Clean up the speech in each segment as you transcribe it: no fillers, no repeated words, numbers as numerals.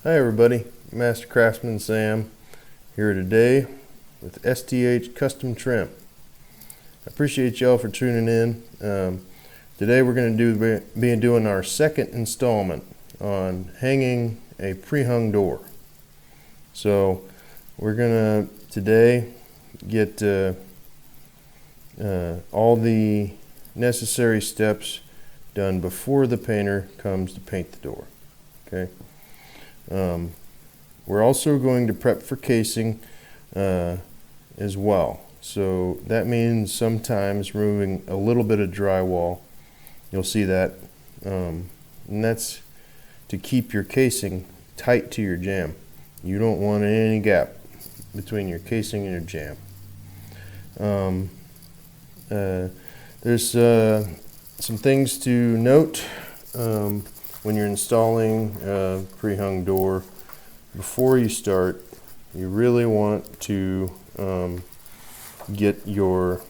Hi everybody, Master Craftsman Sam here today with STH Custom Trim. I appreciate y'all for tuning in. Today we're going to be doing our second installment on hanging a pre-hung door. So we're going to today get all the necessary steps done before the painter comes to paint the door. Okay. We're also going to prep for casing as well. So that means sometimes removing a little bit of drywall. You'll see that. And that's to keep your casing tight to your jamb. You don't want any gap between your casing and your jamb. There's some things to note when you're installing a pre-hung door. Before you start, you really want to get your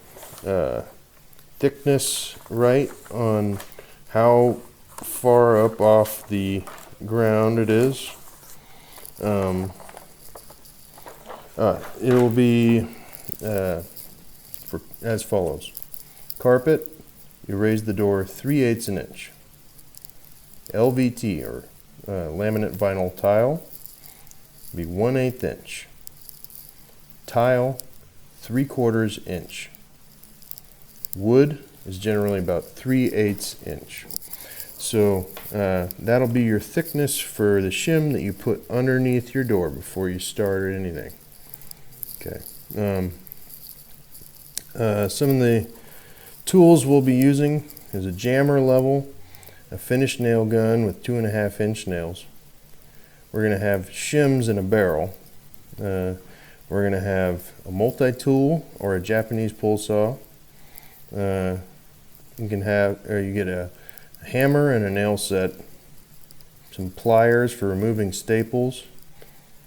thickness right on how far up off the ground it is. It will be as follows. Carpet, you raise the door 3/8 an inch. LVT or laminate vinyl tile be 1/8 inch. Tile 3/4 inch. Wood is generally about 3/8 inch. So that'll be your thickness for the shim that you put underneath your door before you start or anything. Okay. Some of the tools we'll be using is a jammer level, a finished nail gun with 2.5 inch nails. We're going to have shims in a barrel. We're going to have a multi-tool or a Japanese pull saw. You get a hammer and a nail set, some pliers for removing staples,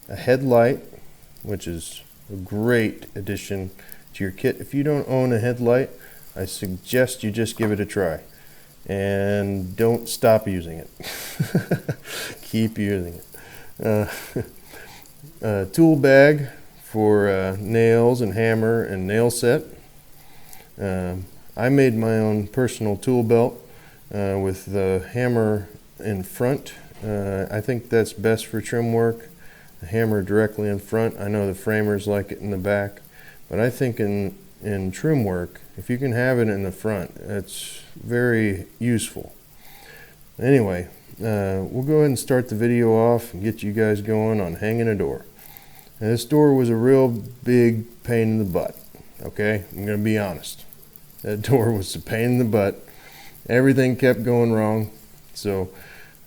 a headlight, which is a great addition to your kit. If you don't own a headlight, I suggest you just give it a try. And don't stop using it. Keep using it. A tool bag for nails and hammer and nail set. I made my own personal tool belt with the hammer in front. I think that's best for trim work. The hammer directly in front. I know the framers like it in the back, but I think in trim work, if you can have it in the front, it's very useful. Anyway, we'll go ahead and start the video off and get you guys going on hanging a door. Now, this door was a real big pain in the butt. Okay, I'm going to be honest. That door was a pain in the butt. Everything kept going wrong. So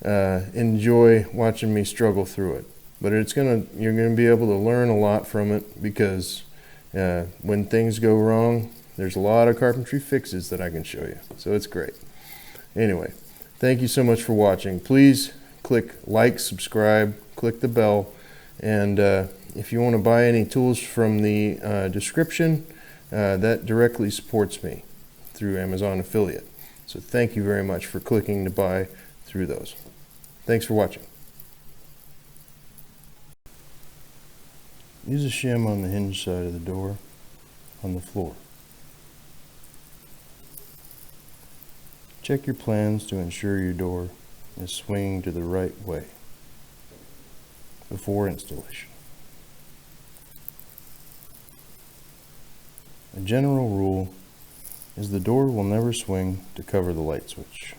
enjoy watching me struggle through it. But you're going to be able to learn a lot from it, because when things go wrong, there's a lot of carpentry fixes that I can show you. So it's great. Anyway, thank you so much for watching. Please click like, subscribe, click the bell, and if you want to buy any tools from the description, that directly supports me through Amazon affiliate. So thank you very much for clicking to buy through those. Thanks for watching. Use a shim on the hinge side of the door on the floor. Check your plans to ensure your door is swinging to the right way before installation. A general rule is the door will never swing to cover the light switch.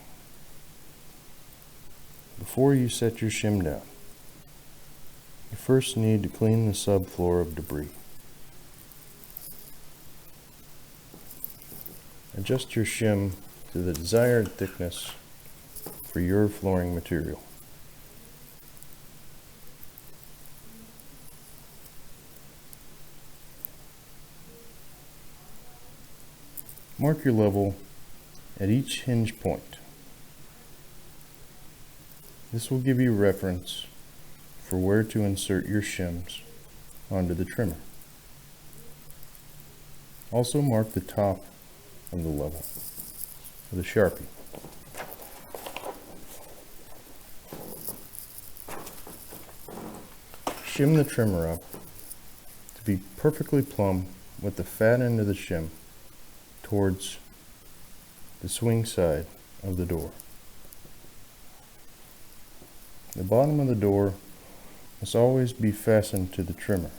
Before you set your shim down, you first need to clean the subfloor of debris. Adjust your shim to the desired thickness for your flooring material. Mark your level at each hinge point. This will give you reference for where to insert your shims onto the trimmer. Also mark the top of the level with a Sharpie. shim the trimmer up to be perfectly plumb with the fat end of the shim towards the swing side of the door. The bottom of the door must always be fastened to the trimmer,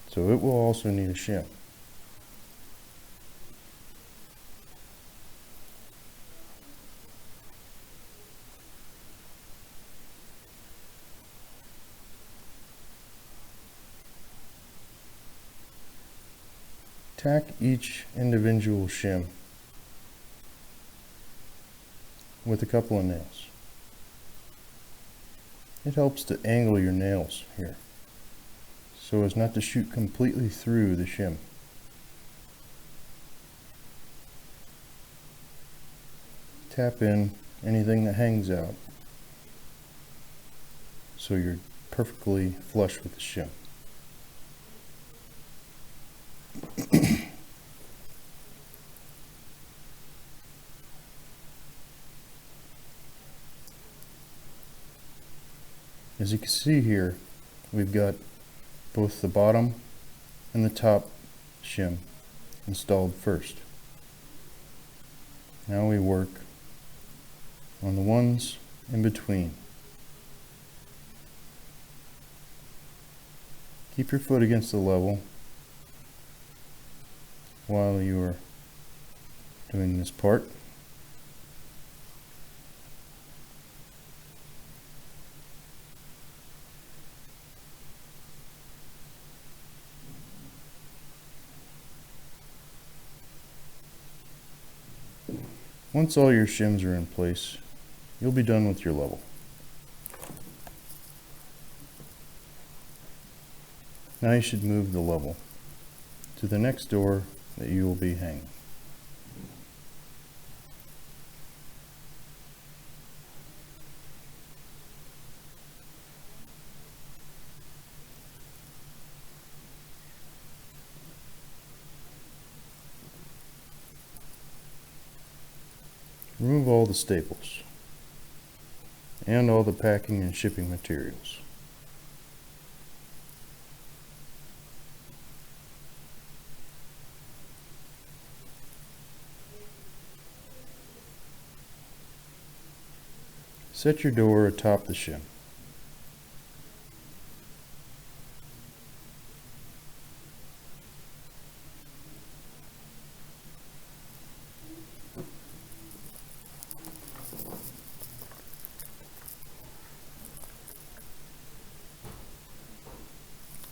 so it will also need a shim. Tack each individual shim with a couple of nails. It helps to angle your nails here so as not to shoot completely through the shim. Tap in anything that hangs out so you're perfectly flush with the shim. As you can see here, we've got both the bottom and the top shim installed first. Now we work on the ones in between. Keep your foot against the level while you are doing this part. Once all your shims are in place, you'll be done with your level. Now you should move the level to the next door that you will be hanging. Remove all the staples and all the packing and shipping materials. Set your door atop the shim.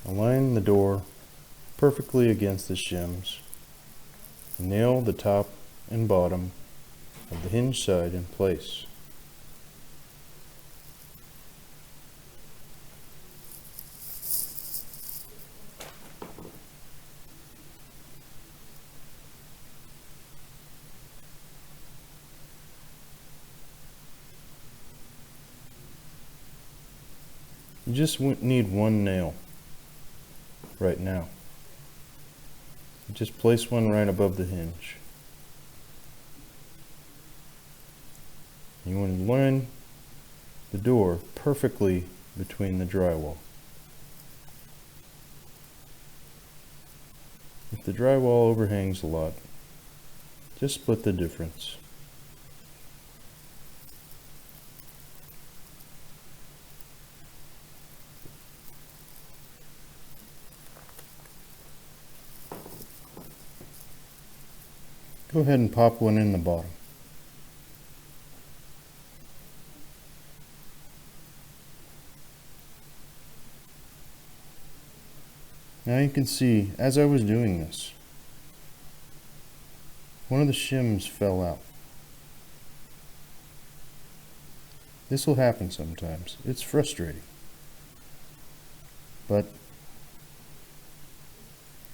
Align the door perfectly against the shims. Nail the top and bottom of the hinge side in place. You just need one nail right now. Just place one right above the hinge. You want to line the door perfectly between the drywall. If the drywall overhangs a lot, just split the difference. Go ahead and pop one in the bottom. Now you can see, as I was doing this, one of the shims fell out. This will happen sometimes. It's frustrating. But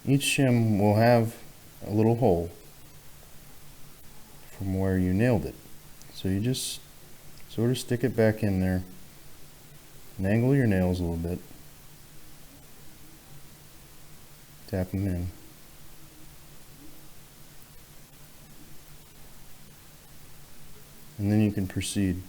each shim will have a little hole from where you nailed it. So you just sort of stick it back in there and angle your nails a little bit. Tap them in. And then you can proceed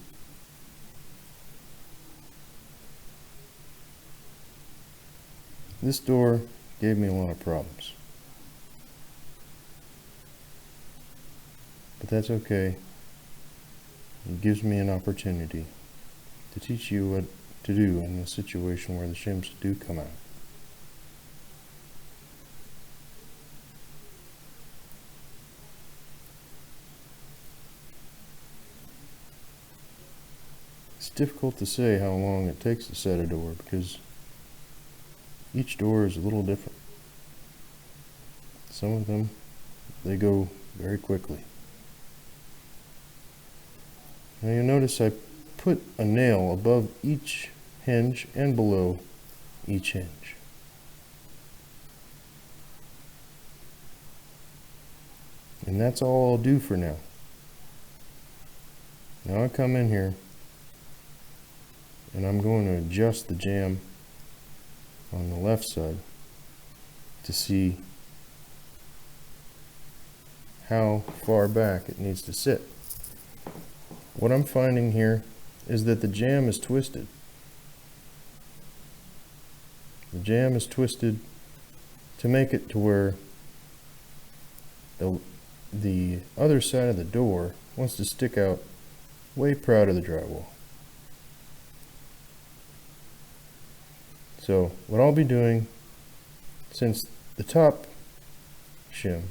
This door gave me a lot of problems. But that's okay. It gives me an opportunity to teach you what to do in a situation where the shims do come out. It's difficult to say how long it takes to set a door because each door is a little different. Some of them, they go very quickly. Now you'll notice I put a nail above each hinge and below each hinge. And that's all I'll do for now. Now I come in here and I'm going to adjust the jamb on the left side to see how far back it needs to sit. What I'm finding here is that the jamb is twisted. The jamb is twisted to make it to where the other side of the door wants to stick out way proud of the drywall. So what I'll be doing, since the top shim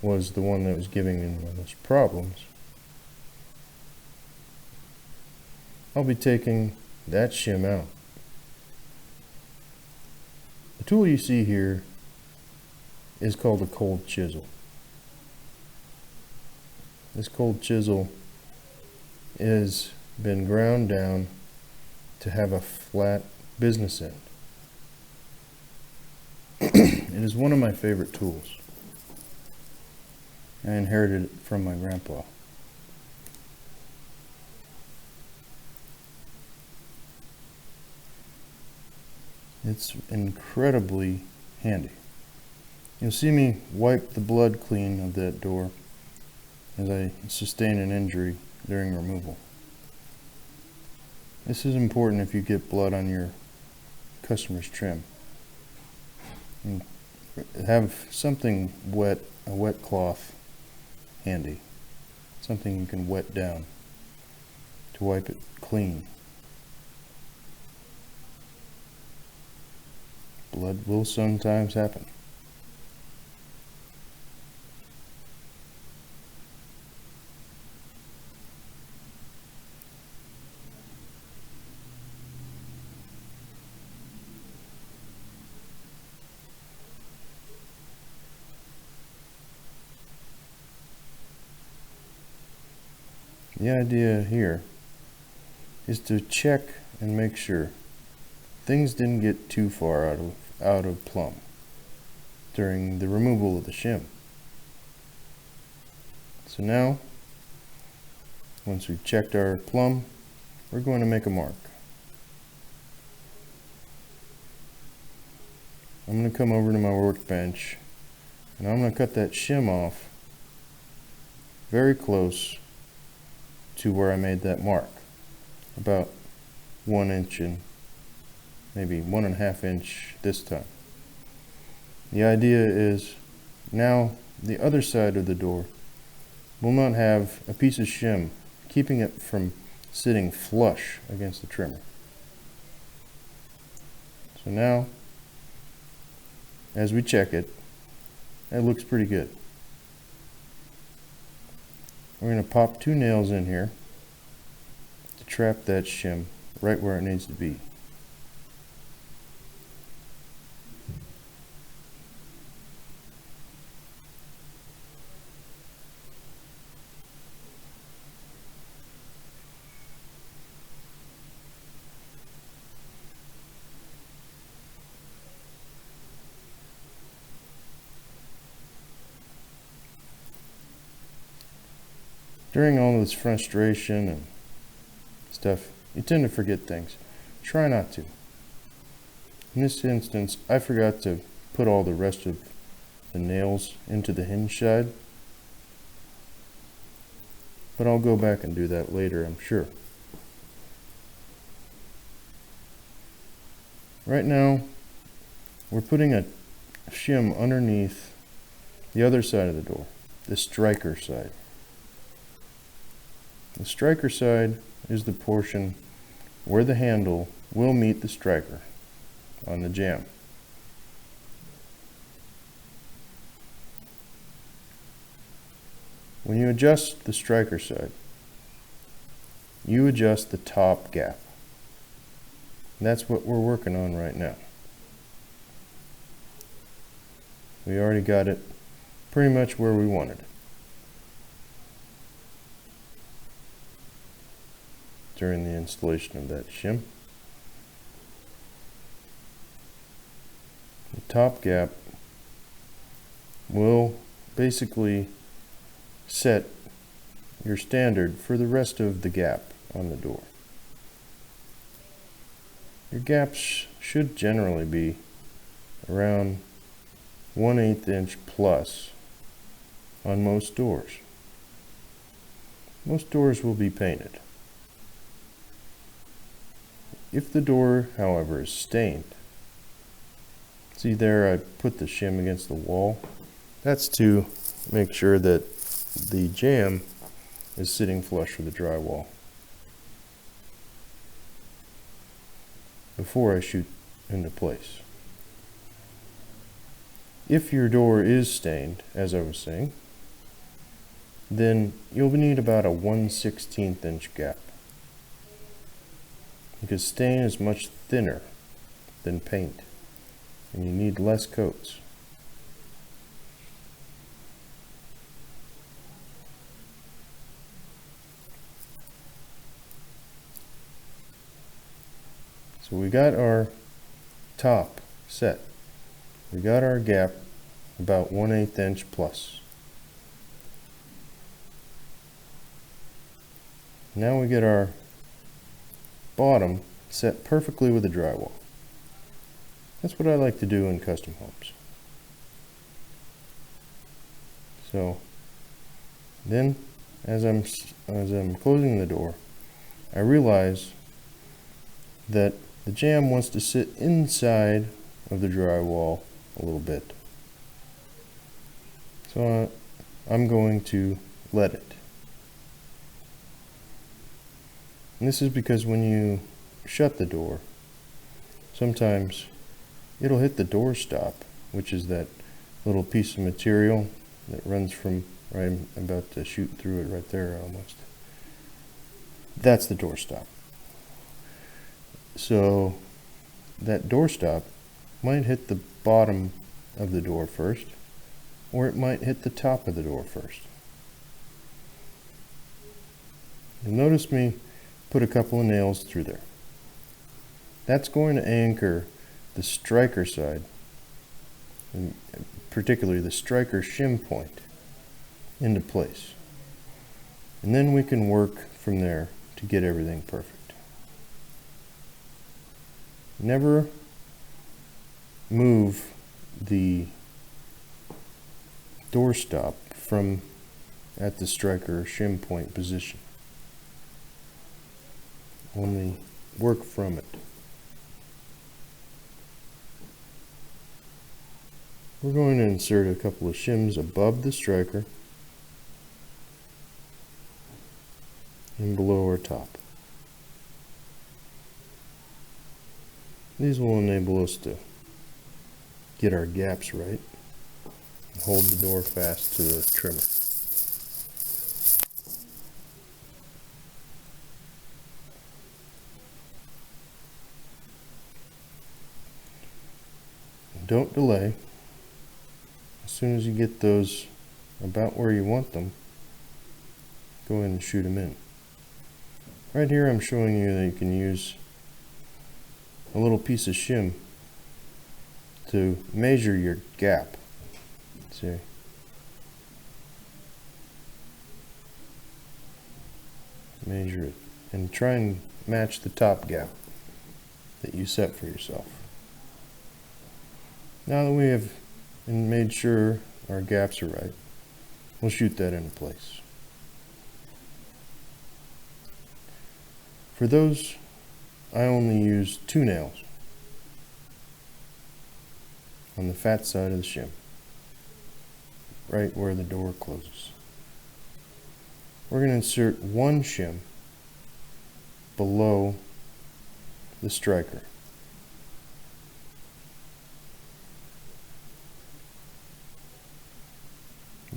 was the one that was giving me the most problems, I'll be taking that shim out. The tool you see here is called a cold chisel. This cold chisel has been ground down to have a flat business end. It is one of my favorite tools. I inherited it from my grandpa. It's incredibly handy. You'll see me wipe the blood clean of that door as I sustain an injury during removal. This is important if you get blood on your customer's trim. And have something wet, a wet cloth handy, something you can wet down to wipe it clean. Blood will sometimes happen. The idea here is to check and make sure things didn't get too far out of plumb during the removal of the shim. So now, once we've checked our plumb, we're going to make a mark. I'm going to come over to my workbench and I'm going to cut that shim off very close to where I made that mark, about 1 inch and maybe 1.5 inch this time. The idea is now the other side of the door will not have a piece of shim keeping it from sitting flush against the trimmer. So now, as we check it, it looks pretty good. We're going to pop 2 nails in here to trap that shim right where it needs to be. During all this frustration and stuff, you tend to forget things. Try not to. In this instance, I forgot to put all the rest of the nails into the hinge side, but I'll go back and do that later, I'm sure. Right now, we're putting a shim underneath the other side of the door, the striker side. The striker side is the portion where the handle will meet the striker on the jamb. When you adjust the striker side, you adjust the top gap. And that's what we're working on right now. We already got it pretty much where we wanted it during the installation of that shim. The top gap will basically set your standard for the rest of the gap on the door. Your gaps should generally be around 1/8 inch plus on most doors. Most doors will be painted. If the door, however, is stained, see there I put the shim against the wall. That's to make sure that the jamb is sitting flush with the drywall before I shoot into place. If your door is stained, as I was saying, then you'll need about a 1/16 inch gap, because stain is much thinner than paint and you need less coats. So we got our top set. We got our gap about 1/8 inch plus. Now we get our bottom set perfectly with the drywall. That's what I like to do in custom homes. So then as I'm closing the door, I realize that the jamb wants to sit inside of the drywall a little bit. So I'm going to let it. And this is because when you shut the door, sometimes it'll hit the door stop, which is that little piece of material that runs from right, I'm about to shoot through it right there almost. That's the door stop. So that door stop might hit the bottom of the door first, or it might hit the top of the door first. You'll notice me put a couple of nails through there. That's going to anchor the striker side, and particularly the striker shim point, into place. And then we can work from there to get everything perfect. Never move the door stop from at the striker shim point position. Only work from it. We're going to insert a couple of shims above the striker and below our top. These will enable us to get our gaps right and hold the door fast to the trimmer. Don't delay. As soon as you get those about where you want them, go ahead and shoot them in. Right here I'm showing you that you can use a little piece of shim to measure your gap. See? Measure it and try and match the top gap that you set for yourself. Now that we have made sure our gaps are right, we'll shoot that into place. For those, I only use 2 nails. on the fat side of the shim, right where the door closes. We're going to insert one shim below the striker.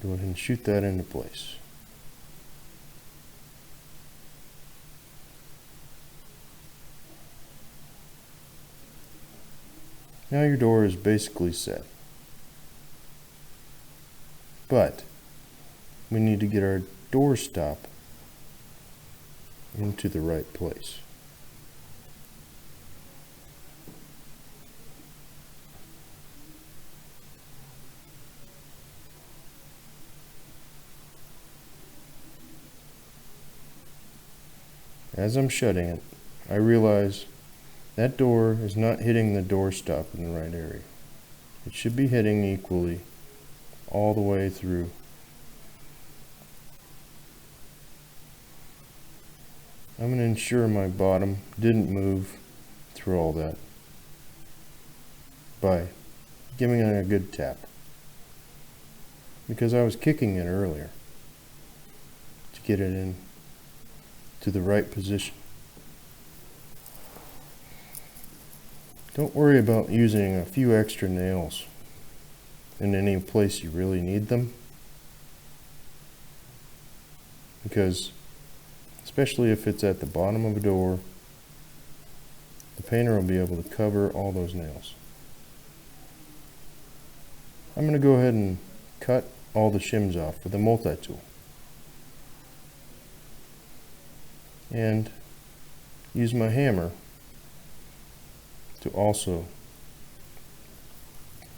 Go ahead and shoot that into place. Now your door is basically set. But we need to get our door stop into the right place. As I'm shutting it, I realize that door is not hitting the door stop in the right area. It should be hitting equally all the way through. I'm going to ensure my bottom didn't move through all that by giving it a good tap, because I was kicking it earlier to get it in to the right position. Don't worry about using a few extra nails in any place you really need them, because especially if it's at the bottom of a door, the painter will be able to cover all those nails. I'm going to go ahead and cut all the shims off with a multi-tool and use my hammer to also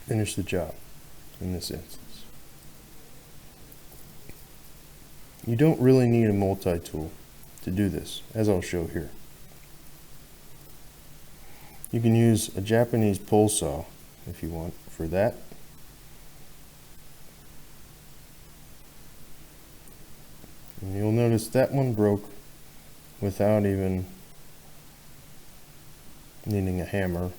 finish the job in this instance. You don't really need a multi-tool to do this, as I'll show here. You can use a Japanese pole saw if you want for that. And you'll notice that one broke without even needing a hammer.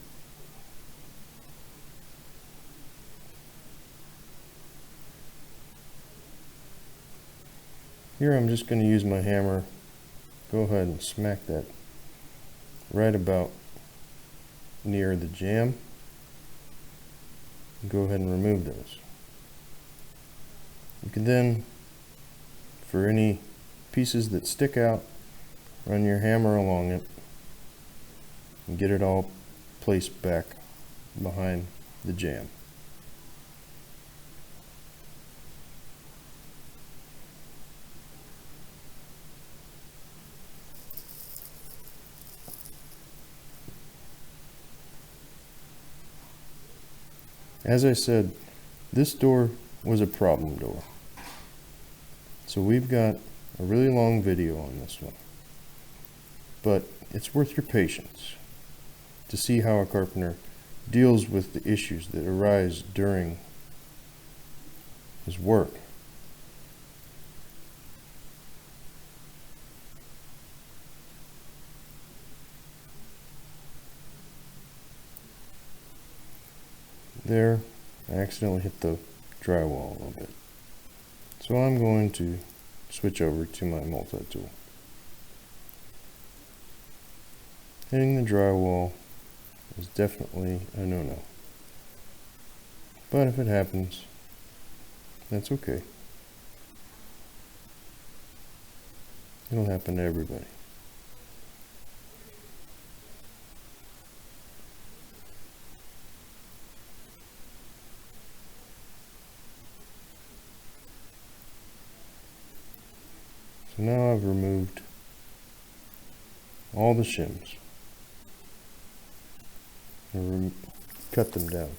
Here I'm just going to use my hammer. Go ahead and smack that right about near the jamb. Go ahead and remove those. You can then, for any pieces that stick out, run your hammer along it and get it all placed back behind the jamb. As I said, this door was a problem door. So we've got a really long video on this one. But it's worth your patience to see how a carpenter deals with the issues that arise during his work. There, I accidentally hit the drywall a little bit. So I'm going to switch over to my multi-tool. Hitting the drywall is definitely a no-no. But if it happens, that's okay. It'll happen to everybody. So now I've removed all the shims and cut them down.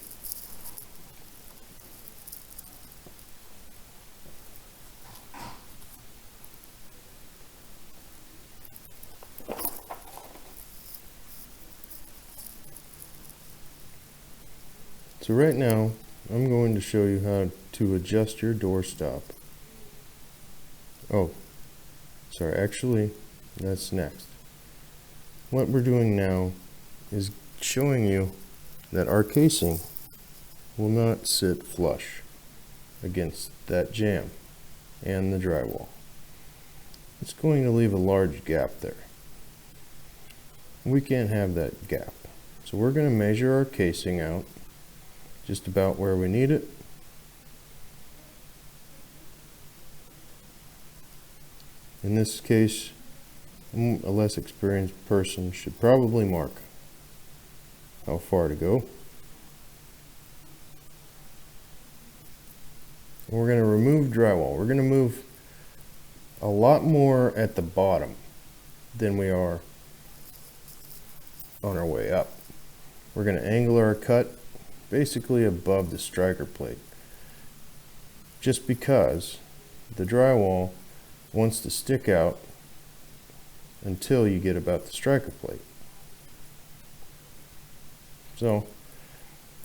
So right now I'm going to show you how to adjust your door stop. Oh, sorry, actually that's next. What we're doing now is showing you that our casing will not sit flush against that jamb and the drywall. It's going to leave a large gap there. We can't have that gap. So we're going to measure our casing out just about where we need it. In this case, a less experienced person should probably mark how far to go. And we're going to remove drywall. We're going to move a lot more at the bottom than we are on our way up. We're going to angle our cut basically above the striker plate, just because the drywall wants to stick out until you get about the striker plate. So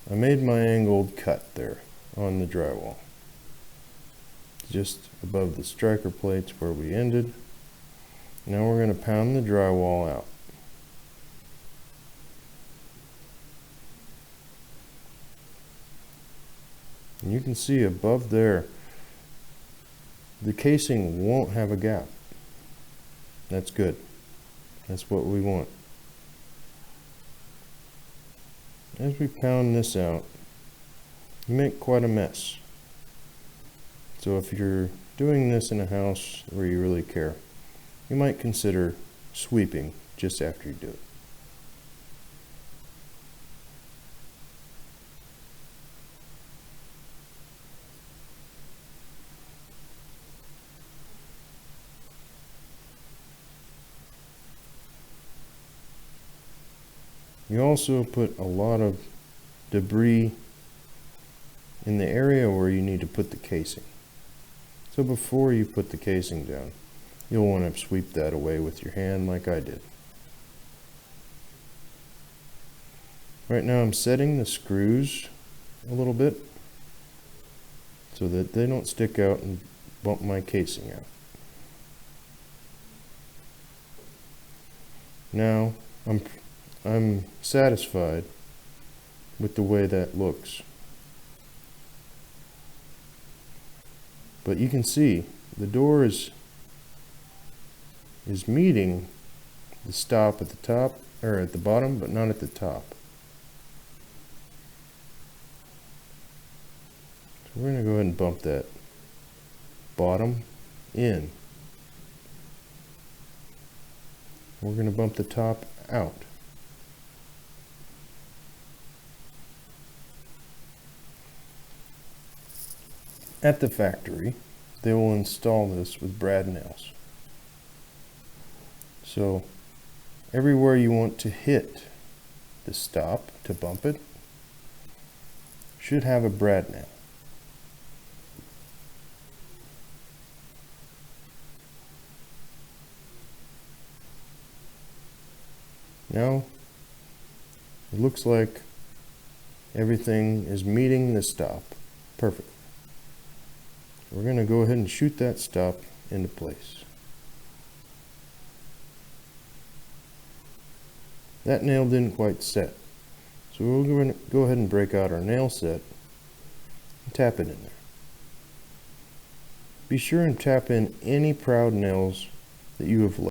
I made my angled cut there on the drywall, just above the striker plates where we ended. Now we're going to pound the drywall out. And you can see above there, the casing won't have a gap. That's good. That's what we want. As we pound this out, you make quite a mess. So if you're doing this in a house where you really care, you might consider sweeping just after you do it. You also put a lot of debris in the area where you need to put the casing. So before you put the casing down, you'll want to sweep that away with your hand like I did. Right now I'm setting the screws a little bit so that they don't stick out and bump my casing out. Now I'm satisfied with the way that looks. But you can see the door is meeting the stop at the top, or at the bottom, but not at the top. So we're going to go ahead and bump that bottom in. We're going to bump the top out. At the factory, they will install this with brad nails. So everywhere you want to hit the stop to bump it should have a brad nail. Now it looks like everything is meeting the stop perfectly. We're going to go ahead and shoot that stop into place. That nail didn't quite set, so we're going to go ahead and break out our nail set and tap it in there. Be sure and tap in any proud nails that you have left.